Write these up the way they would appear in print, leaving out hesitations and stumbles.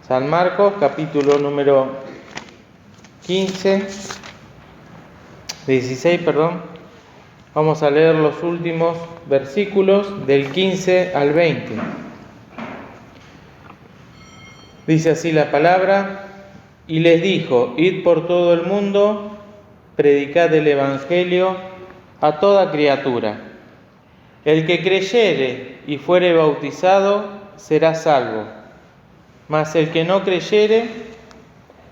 San Marcos, capítulo número 16. Vamos a leer los últimos versículos del 15 al 20. Dice así la palabra: y les dijo: id por todo el mundo, predicad el evangelio a toda criatura. El que creyere y fuere bautizado será salvo, mas el que no creyere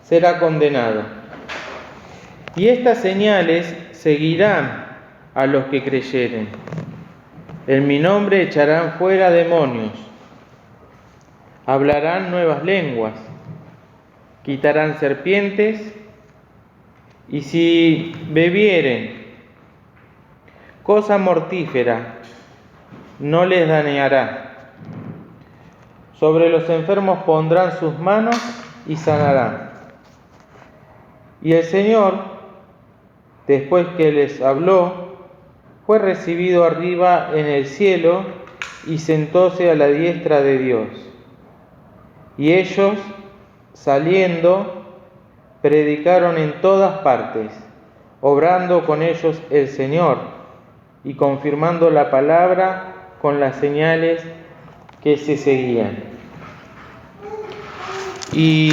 será condenado. Y estas señales seguirán a los que creyeren. En mi nombre echarán fuera demonios, hablarán nuevas lenguas, quitarán serpientes, y si bebieren cosa mortífera, no les dañará. Sobre los enfermos pondrán sus manos y sanarán. Y el Señor, después que les habló, fue recibido arriba en el cielo y sentóse a la diestra de Dios. Y ellos, saliendo, predicaron en todas partes, obrando con ellos el Señor y confirmando la palabra con las señales que se seguían. Y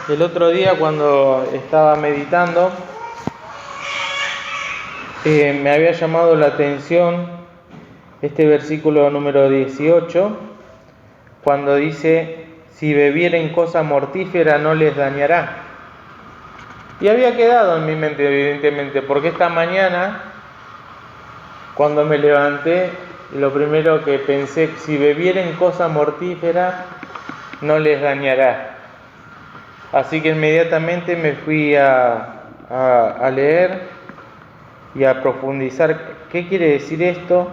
el otro día, cuando estaba meditando, me había llamado la atención este versículo número 18, cuando dice: si bebieren cosa mortífera no les dañará. Y había quedado en mi mente, evidentemente, porque esta mañana, cuando me levanté, lo primero que pensé: si bebieren cosa mortífera no les dañará. Así que inmediatamente me fui a leer y a profundizar qué quiere decir esto,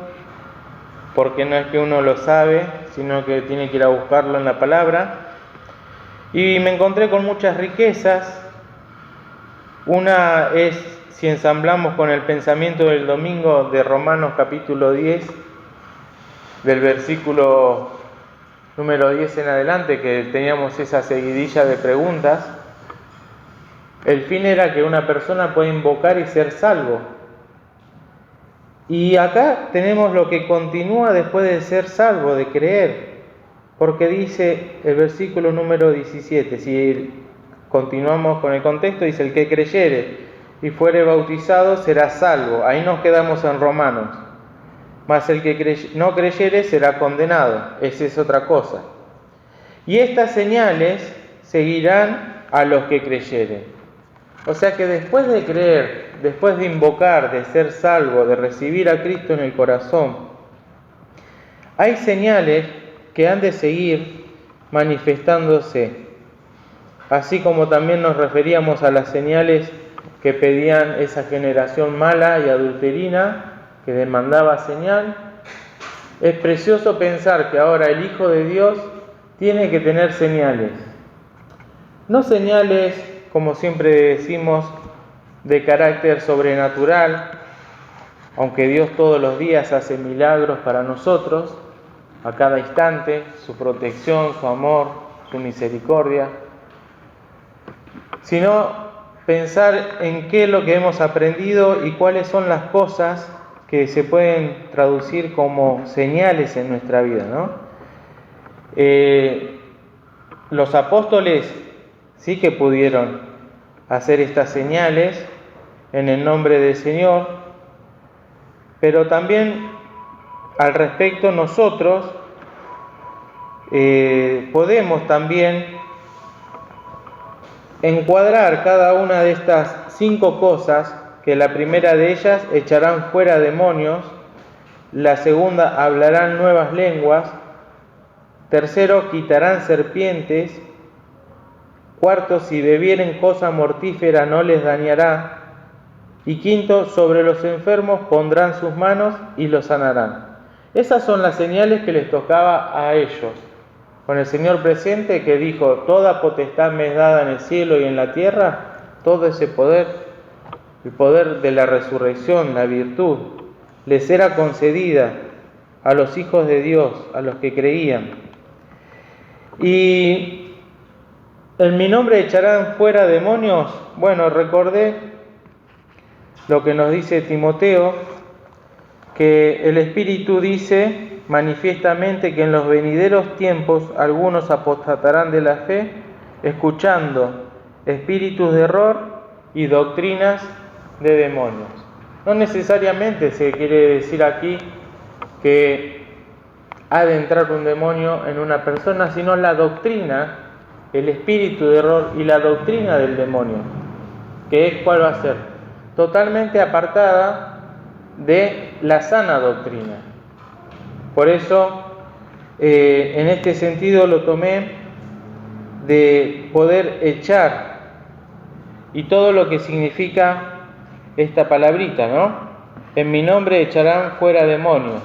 porque no es que uno lo sabe, sino que tiene que ir a buscarlo en la palabra. Y me encontré con muchas riquezas. Una es, si ensamblamos con el pensamiento del domingo, de Romanos capítulo 10, del versículo número 10 en adelante, que teníamos esa seguidilla de preguntas. El fin era que una persona pueda invocar y ser salvo. Y acá tenemos lo que continúa después de ser salvo, de creer, porque dice el versículo número 17, si continuamos con el contexto, dice: el que creyere y fuere bautizado será salvo. Ahí nos quedamos en Romanos. Mas el que no creyere será condenado. Esa es otra cosa. Y estas señales seguirán a los que creyeren. O sea que después de creer, después de invocar, de ser salvo, de recibir a Cristo en el corazón, hay señales que han de seguir manifestándose. Así como también nos referíamos a las señales que pedían esa generación mala y adulterina, que demandaba señal, es precioso pensar que ahora el Hijo de Dios tiene que tener señales. No señales, como siempre decimos, de carácter sobrenatural, aunque Dios todos los días hace milagros para nosotros, a cada instante, su protección, su amor, su misericordia, sino pensar en qué es lo que hemos aprendido y cuáles son las cosas que se pueden traducir como señales en nuestra vida, ¿no? Los apóstoles sí que pudieron hacer estas señales en el nombre del Señor, pero también al respecto nosotros podemos también encuadrar cada una de estas 5 cosas, que la primera de ellas, echarán fuera demonios; la segunda, hablarán nuevas lenguas; tercero, quitarán serpientes; cuarto, si bebieren cosa mortífera no les dañará; y quinto, sobre los enfermos pondrán sus manos y los sanarán. Esas son las señales que les tocaba a ellos, con el Señor presente, que dijo: toda potestad me es dada en el cielo y en la tierra. Todo ese poder, el poder de la resurrección, la virtud, les era concedida a los hijos de Dios, a los que creían. Y en mi nombre echarán fuera demonios. Bueno, recordé lo que nos dice Timoteo, que el Espíritu dice manifiestamente que en los venideros tiempos algunos apostatarán de la fe, escuchando espíritus de error y doctrinas de demonios. No necesariamente se quiere decir aquí que ha de entrar un demonio en una persona, sino la doctrina, el espíritu de error y la doctrina del demonio, que es cuál va a ser, totalmente apartada de la sana doctrina. Por eso, en este sentido lo tomé de poder echar y todo lo que significa esta palabrita, ¿no? En mi nombre echarán fuera demonios,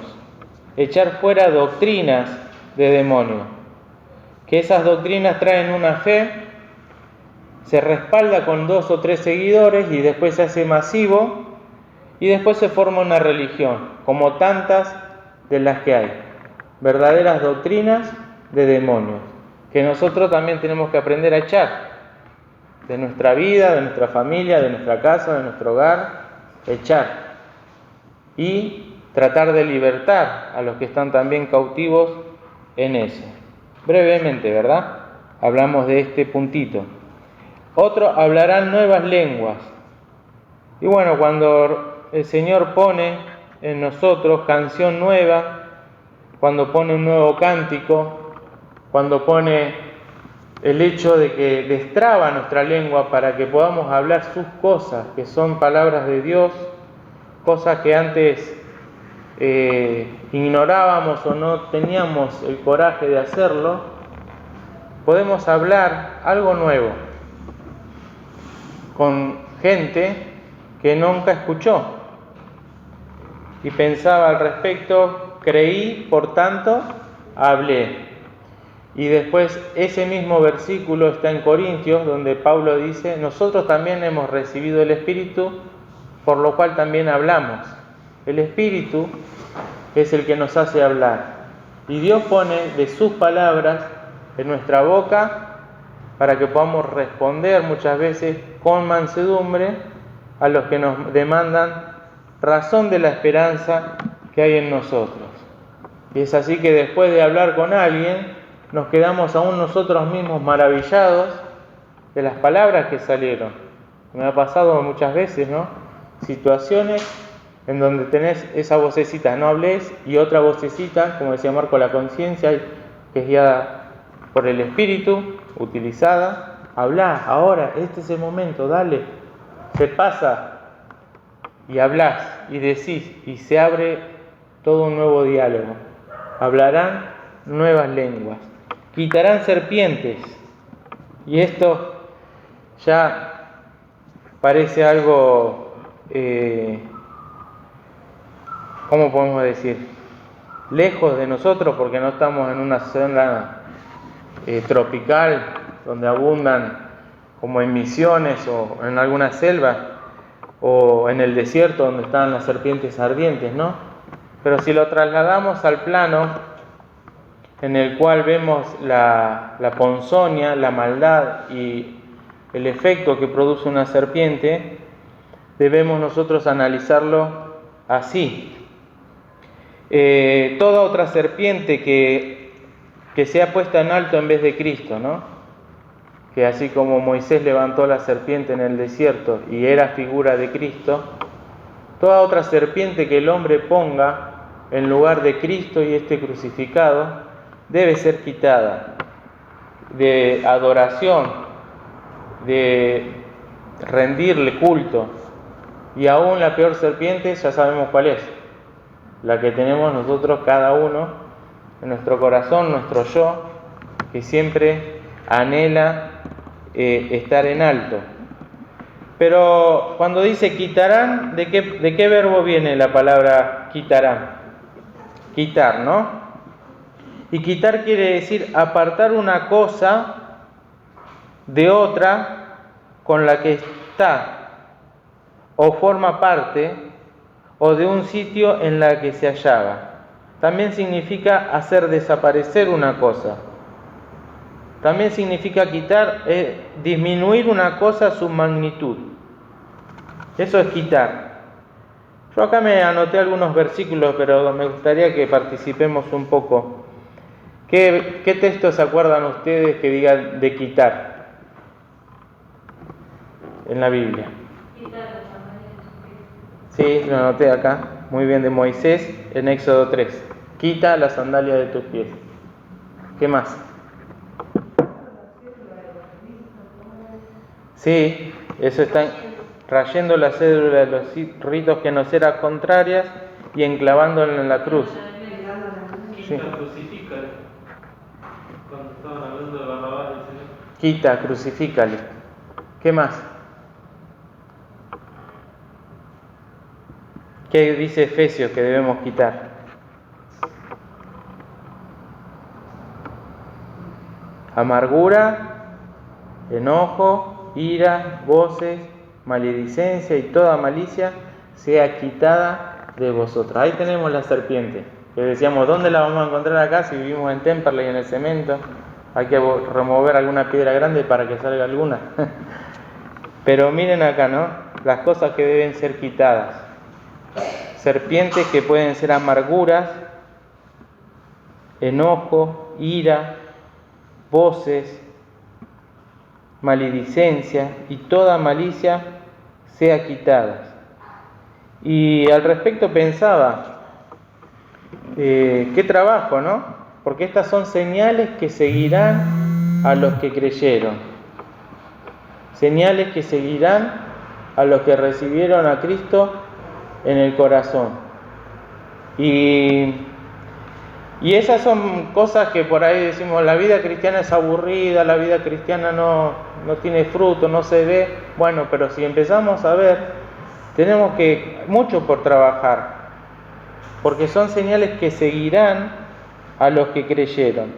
echar fuera doctrinas de demonios, que esas doctrinas traen una fe, se respalda con 2 o 3 seguidores y después se hace masivo y después se forma una religión, como tantas de las que hay, verdaderas doctrinas de demonios, que nosotros también tenemos que aprender a echar de nuestra vida, de nuestra familia, de nuestra casa, de nuestro hogar, echar y tratar de libertar a los que están también cautivos en eso. Brevemente, ¿verdad? Hablamos de este puntito. Otro, hablarán nuevas lenguas. Y bueno, cuando el Señor pone en nosotros canción nueva, cuando pone un nuevo cántico, cuando pone el hecho de que destraba nuestra lengua para que podamos hablar sus cosas, que son palabras de Dios, cosas que antes ignorábamos o no teníamos el coraje de hacerlo, podemos hablar algo nuevo con gente que nunca escuchó y pensaba al respecto, creí, por tanto, hablé. Y después ese mismo versículo está en Corintios, donde Pablo dice, nosotros también hemos recibido el Espíritu, por lo cual también hablamos. El Espíritu es el que nos hace hablar. Y Dios pone de sus palabras en nuestra boca para que podamos responder muchas veces con mansedumbre a los que nos demandan razón de la esperanza que hay en nosotros. Y es así que después de hablar con alguien, nos quedamos aún nosotros mismos maravillados de las palabras que salieron. Me ha pasado muchas veces, ¿no? Situaciones en donde tenés esa vocecita, no hables, y otra vocecita, como decía Marco, la conciencia, que es guiada por el Espíritu, utilizada. Hablá, ahora, este es el momento, dale. Se pasa y hablás y decís y se abre todo un nuevo diálogo. Hablarán nuevas lenguas. Quitarán serpientes. Y esto ya parece algo, ¿cómo podemos decir? Lejos de nosotros, porque no estamos en una zona tropical donde abundan, como en Misiones o en alguna selva, o en el desierto donde están las serpientes ardientes, ¿no? Pero si lo trasladamos al plano en el cual vemos la ponzoña, la maldad y el efecto que produce una serpiente, debemos nosotros analizarlo así. Toda otra serpiente que sea puesta en alto en vez de Cristo, ¿no? Que así como Moisés levantó la serpiente en el desierto y era figura de Cristo, toda otra serpiente que el hombre ponga en lugar de Cristo y este crucificado debe ser quitada de adoración, de rendirle culto. Y aún la peor serpiente ya sabemos cuál es, la que tenemos nosotros cada uno en nuestro corazón, nuestro yo, que siempre anhela estar en alto. Pero cuando dice quitarán, ¿de qué verbo viene la palabra quitarán? Quitar, ¿no? Y quitar quiere decir apartar una cosa de otra con la que está o forma parte o de un sitio en la que se hallaba. También significa hacer desaparecer una cosa. también significa quitar, disminuir una cosa a su magnitud. Eso es quitar. Yo acá me anoté algunos versículos, pero me gustaría que participemos un poco. ¿Qué textos se acuerdan ustedes que digan de quitar en la Biblia? Sí, lo anoté acá. Muy bien, de Moisés en Éxodo 3. Quita la sandalia de tus pies. ¿Qué más? Sí, eso está rayendo la cédula de los ritos que nos eran contrarias y enclavándola en la cruz. Sí. Cuando estaban hablando de Barrabás, el Señor. Quita, crucifícale. ¿Qué más? ¿Qué dice Efesios que debemos quitar? Amargura, enojo, ira, voces, maledicencia y toda malicia sea quitada de vosotros. Ahí tenemos la serpiente, que decíamos, ¿dónde la vamos a encontrar acá si vivimos en Temperley, en el cemento? Hay que remover alguna piedra grande para que salga alguna. Pero miren acá, ¿no? Las cosas que deben ser quitadas. Serpientes que pueden ser amarguras, enojo, ira, voces, maledicencia y toda malicia sea quitada. Y al respecto pensaba, qué trabajo, ¿no? Porque estas son señales que seguirán a los que creyeron. Señales que seguirán a los que recibieron a Cristo en el corazón. Y esas son cosas que por ahí decimos, la vida cristiana es aburrida, la vida cristiana no tiene fruto, no se ve. Bueno, pero si empezamos a ver, tenemos mucho por trabajar, porque son señales que seguirán a los que creyeron.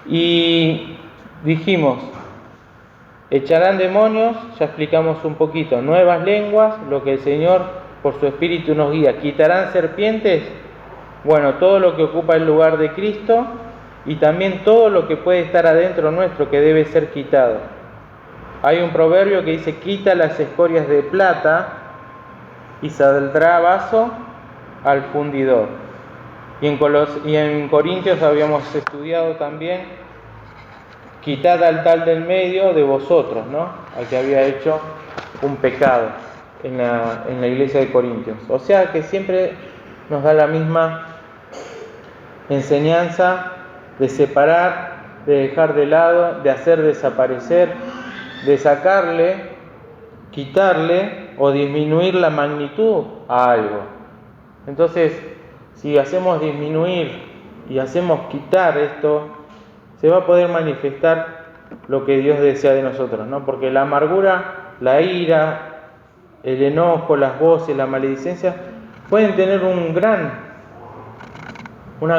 Y dijimos, echarán demonios, ya explicamos un poquito, nuevas lenguas, lo que el Señor por su Espíritu nos guía. Quitarán serpientes, bueno, todo lo que ocupa el lugar de Cristo y también todo lo que puede estar adentro nuestro que debe ser quitado. Hay un proverbio que dice, quita las escorias de plata y saldrá vaso al fundidor. Y en Corintios habíamos estudiado también, quitad al tal del medio de vosotros, ¿no? Al que había hecho un pecado en la iglesia de Corintios. O sea que siempre nos da la misma enseñanza de separar, de dejar de lado, de hacer desaparecer, de sacarle, quitarle o disminuir la magnitud a algo. Entonces, si hacemos disminuir y hacemos quitar esto, se va a poder manifestar lo que Dios desea de nosotros, ¿no? Porque la amargura, la ira, el enojo, las voces, la maledicencia pueden tener una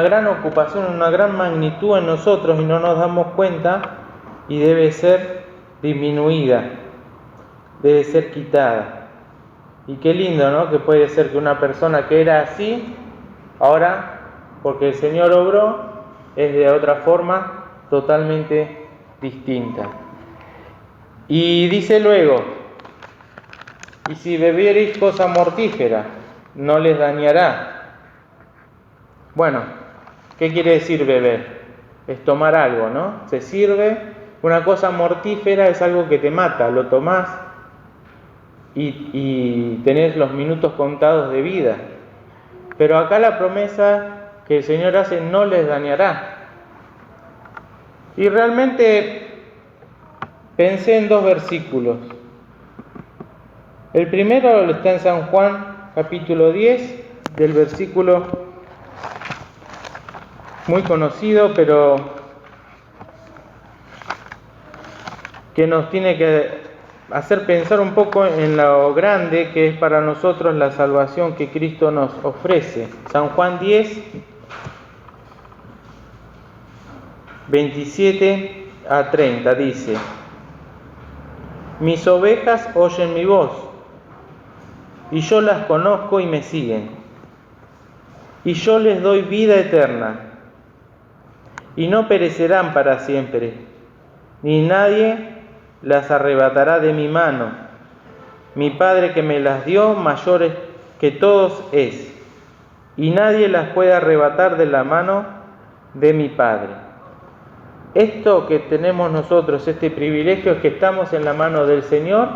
gran ocupación, una gran magnitud en nosotros y no nos damos cuenta, y debe ser disminuida, debe ser quitada. Y qué lindo, ¿no? Que puede ser que una persona que era así, ahora, porque el Señor obró, es de otra forma totalmente distinta. Y dice luego, y si bebiereis cosa mortífera, no les dañará. Bueno, ¿qué quiere decir beber? Es tomar algo, ¿no? Se sirve, una cosa mortífera es algo que te mata, lo tomás y tenés los minutos contados de vida. Pero acá la promesa que el Señor hace, no les dañará. Y realmente pensé en dos versículos. El primero está en San Juan, capítulo 10, del versículo muy conocido, pero que nos tiene que hacer pensar un poco en lo grande que es para nosotros la salvación que Cristo nos ofrece. San Juan 10, 27 a 30 dice: mis ovejas oyen mi voz, y yo las conozco y me siguen, y yo les doy vida eterna, y no perecerán para siempre, ni nadie las arrebatará de mi mano. Mi Padre que me las dio, mayor que todos es, y nadie las puede arrebatar de la mano de mi Padre. Esto que tenemos nosotros, este privilegio, es que estamos en la mano del Señor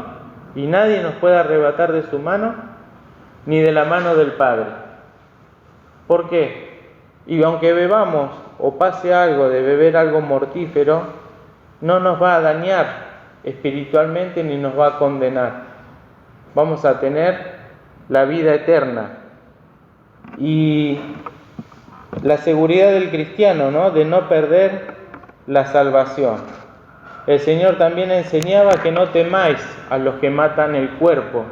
y nadie nos puede arrebatar de su mano ni de la mano del Padre. ¿Por qué? Y aunque bebamos o pase algo de beber algo mortífero, no nos va a dañar espiritualmente ni nos va a condenar. Vamos a tener la vida eterna. Y la seguridad del cristiano, ¿no? De no perder la salvación. El Señor también enseñaba que no temáis a los que matan el cuerpo.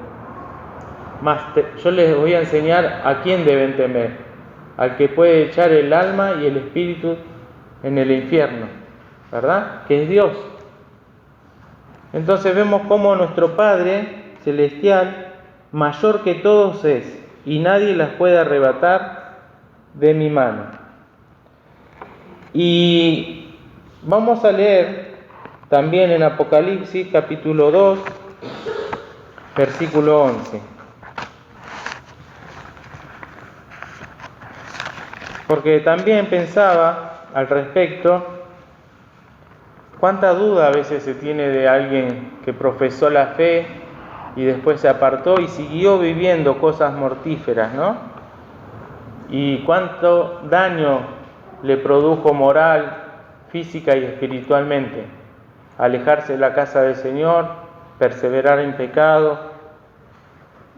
Yo les voy a enseñar a quién deben temer. Al que puede echar el alma y el espíritu en el infierno, ¿verdad? Que es Dios. Entonces vemos cómo nuestro Padre Celestial, mayor que todos es, y nadie las puede arrebatar de mi mano. Y vamos a leer también en Apocalipsis capítulo 2, versículo 11. Porque también pensaba al respecto, cuánta duda a veces se tiene de alguien que profesó la fe y después se apartó y siguió viviendo cosas mortíferas, ¿no? Y cuánto daño le produjo moral, física y espiritualmente. Alejarse de la casa del Señor, perseverar en pecado.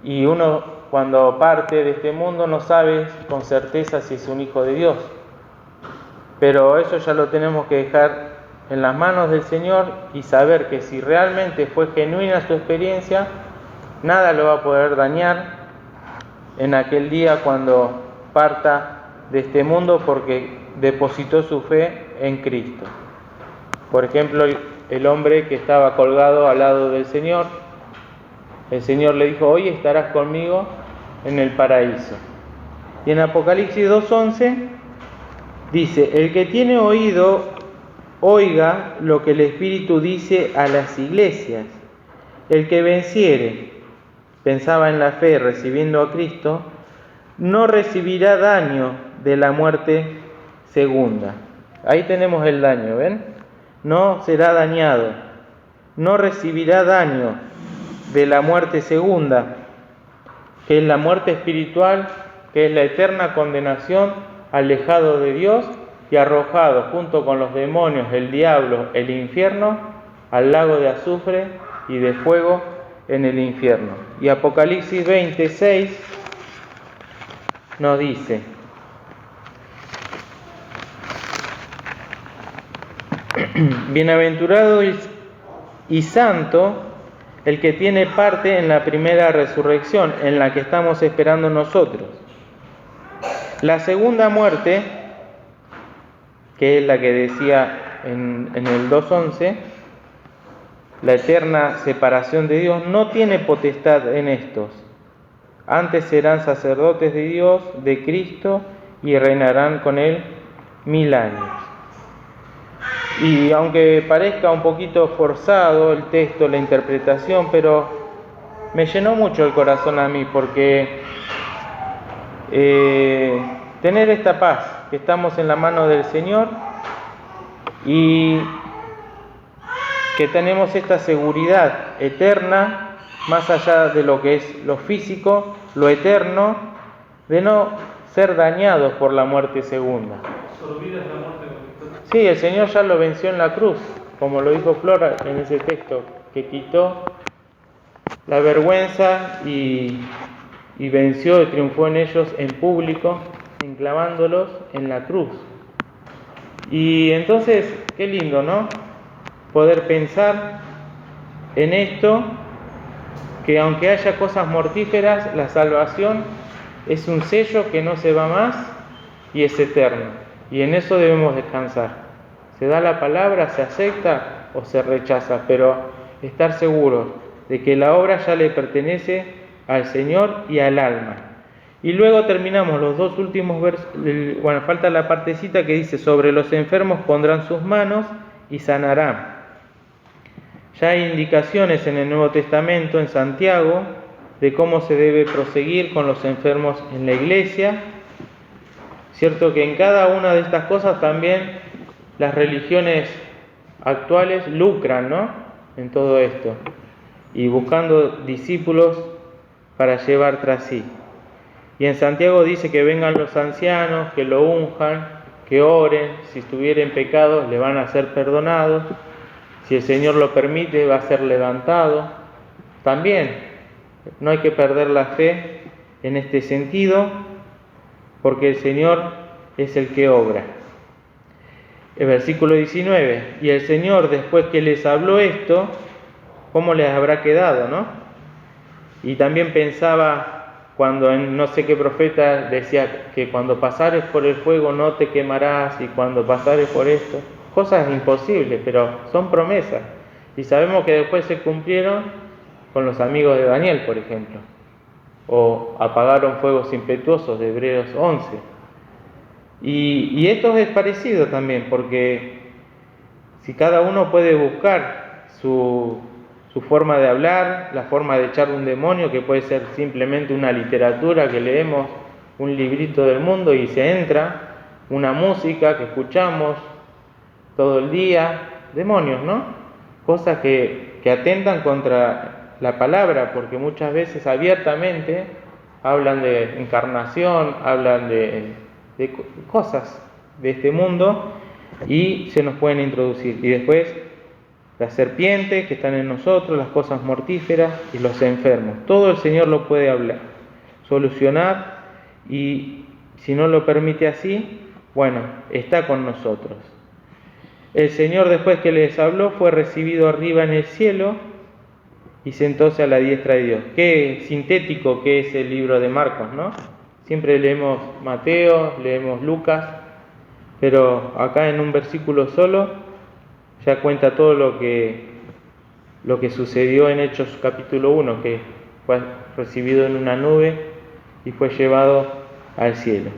Y uno cuando parte de este mundo no sabe con certeza si es un hijo de Dios. Pero eso ya lo tenemos que dejar en las manos del Señor y saber que si realmente fue genuina su experiencia, nada lo va a poder dañar en aquel día cuando parta de este mundo porque depositó su fe en Cristo. Por ejemplo, el hombre que estaba colgado al lado del Señor, el Señor le dijo, hoy estarás conmigo en el paraíso. Y en Apocalipsis 2:11 dice, el que tiene oído, oiga lo que el Espíritu dice a las iglesias. El que venciere, pensaba en la fe recibiendo a Cristo, no recibirá daño de la muerte segunda. Ahí tenemos el daño, ¿ven? No será dañado, no recibirá daño de la muerte segunda, que es la muerte espiritual, que es la eterna condenación, alejado de Dios y arrojado junto con los demonios, el diablo, el infierno, al lago de azufre y de fuego en el infierno. Y Apocalipsis 26 nos dice, bienaventurado y santo el que tiene parte en la primera resurrección, en la que estamos esperando nosotros. La segunda muerte, que es la que decía en el 2:11, la eterna separación de Dios, no tiene potestad en estos. Antes serán sacerdotes de Dios, de Cristo, y reinarán con Él 1000 años. Y aunque parezca un poquito forzado el texto, la interpretación, pero me llenó mucho el corazón a mí, porque tener esta paz, que estamos en la mano del Señor y que tenemos esta seguridad eterna, más allá de lo que es lo físico, lo eterno, de no ser dañados por la muerte segunda. Sí, el Señor ya lo venció en la cruz, como lo dijo Flora en ese texto, que quitó la vergüenza y venció y triunfó en ellos en público, enclavándolos en la cruz. Y entonces, qué lindo, ¿no? Poder pensar en esto, que aunque haya cosas mortíferas, la salvación es un sello que no se va más y es eterno. Y en eso debemos descansar. Se da la palabra, se acepta o se rechaza, pero estar seguros de que la obra ya le pertenece al Señor y al alma. Y luego terminamos los dos últimos versos, falta la partecita que dice, sobre los enfermos pondrán sus manos y sanarán. Ya hay indicaciones en el Nuevo Testamento, en Santiago, de cómo se debe proseguir con los enfermos en la iglesia. Cierto que en cada una de estas cosas también las religiones actuales lucran, ¿no?, en todo esto, y buscando discípulos para llevar tras sí. Y en Santiago dice que vengan los ancianos, que lo unjan, que oren, si estuviera en pecado le van a ser perdonados, si el Señor lo permite va a ser levantado. También no hay que perder la fe en este sentido, porque el Señor es el que obra. El versículo 19, y el Señor, después que les habló esto, ¿cómo les habrá quedado, no? Y también pensaba, cuando en no sé qué profeta decía que cuando pasares por el fuego no te quemarás, y cuando pasares por esto, cosas imposibles, pero son promesas. Y sabemos que después se cumplieron con los amigos de Daniel, por ejemplo, o apagaron fuegos impetuosos de Hebreos 11. Y esto es parecido también, porque si cada uno puede buscar su forma de hablar, la forma de echar un demonio, que puede ser simplemente una literatura que leemos, un librito del mundo y se entra, una música que escuchamos todo el día, demonios, ¿no? Cosas que atentan contra la palabra, porque muchas veces abiertamente hablan de encarnación, hablan de cosas de este mundo y se nos pueden introducir. Y después las serpientes que están en nosotros, las cosas mortíferas y los enfermos. Todo el Señor lo puede hablar, solucionar, y si no lo permite así, bueno, está con nosotros. El Señor, después que les habló, fue recibido arriba en el cielo y sentóse a la diestra de Dios. Qué sintético que es el libro de Marcos, ¿no? Siempre leemos Mateo, leemos Lucas, pero acá en un versículo solo ya cuenta todo lo que sucedió en Hechos capítulo 1, que fue recibido en una nube y fue llevado al cielo.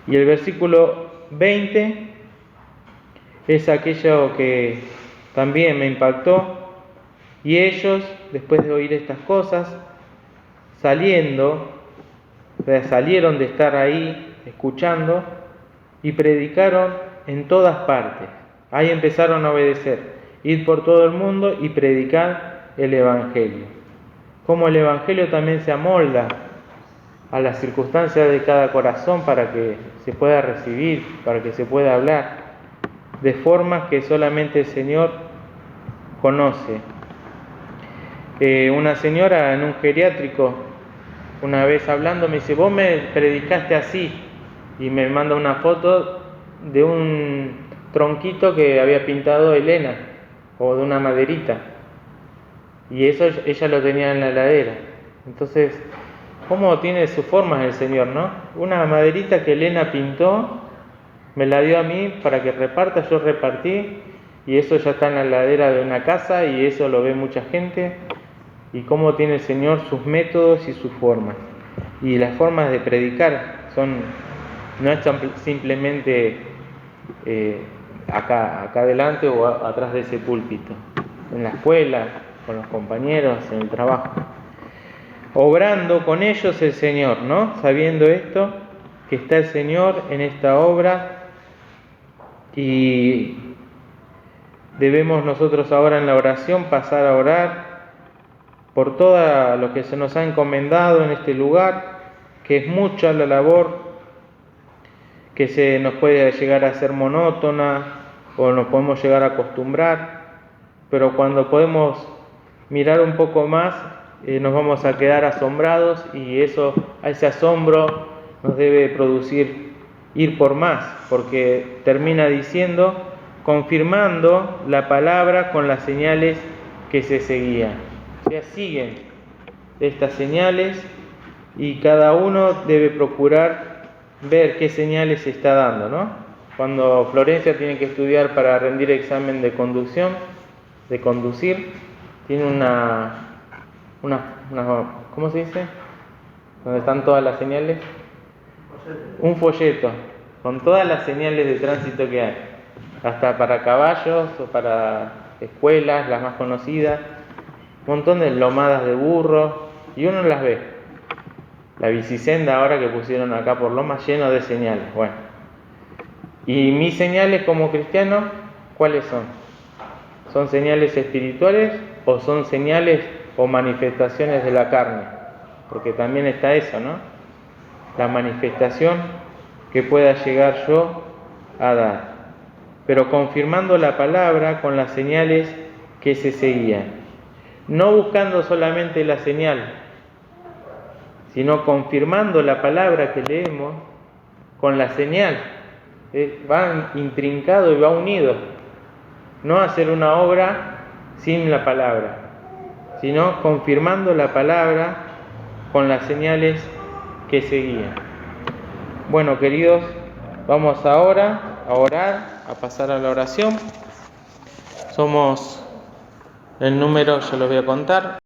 Y el versículo 20 es aquello que también me impactó. Y ellos, después de oír estas cosas, salieron de estar ahí escuchando y predicaron en todas partes. Ahí empezaron a obedecer, ir por todo el mundo y predicar el Evangelio. Como el Evangelio también se amolda a las circunstancias de cada corazón para que se pueda recibir, para que se pueda hablar, de formas que solamente el Señor conoce. Una señora en un geriátrico, una vez hablando, me dice: vos me predicaste así, y me manda una foto de un tronquito que había pintado Elena, o de una maderita, y eso ella lo tenía en la heladera. Entonces, ¿cómo tiene sus formas el Señor, no? Una maderita que Elena pintó, me la dio a mí para que reparta, yo repartí, y eso ya está en la heladera de una casa, y eso lo ve mucha gente. Y cómo tiene el Señor sus métodos y sus formas. Y las formas de predicar no es simplemente acá adelante o atrás de ese púlpito, en la escuela, con los compañeros, en el trabajo. Obrando con ellos el Señor, ¿no? Sabiendo esto, que está el Señor en esta obra, y debemos nosotros ahora en la oración pasar a orar por todo lo que se nos ha encomendado en este lugar, que es mucha la labor, que se nos puede llegar a ser monótona o nos podemos llegar a acostumbrar, pero cuando podemos mirar un poco más, nos vamos a quedar asombrados, y ese asombro nos debe producir ir por más, porque termina diciendo, confirmando la palabra con las señales que se seguían. O sea, siguen estas señales, y cada uno debe procurar ver qué señales se está dando, ¿no? Cuando Florencia tiene que estudiar para rendir examen de conducir, tiene una ¿cómo se dice? ¿Dónde están todas las señales? Un folleto con todas las señales de tránsito que hay, hasta para caballos o para escuelas, las más conocidas, un montón de lomadas de burro, y uno las ve. La bicisenda ahora que pusieron acá por Loma, lleno de señales. Bueno, y mis señales como cristiano, ¿cuáles son? ¿Son señales espirituales o son señales o manifestaciones de la carne? Porque también está eso, ¿no? La manifestación que pueda llegar yo a dar, pero confirmando la palabra con las señales que se seguían, no buscando solamente la señal, sino confirmando la palabra que leemos con la señal. Va intrincado y va unido. No hacer una obra sin la palabra, sino confirmando la palabra con las señales que seguían. Bueno, queridos, vamos ahora a orar, a pasar a la oración. Somos el número, yo lo voy a contar.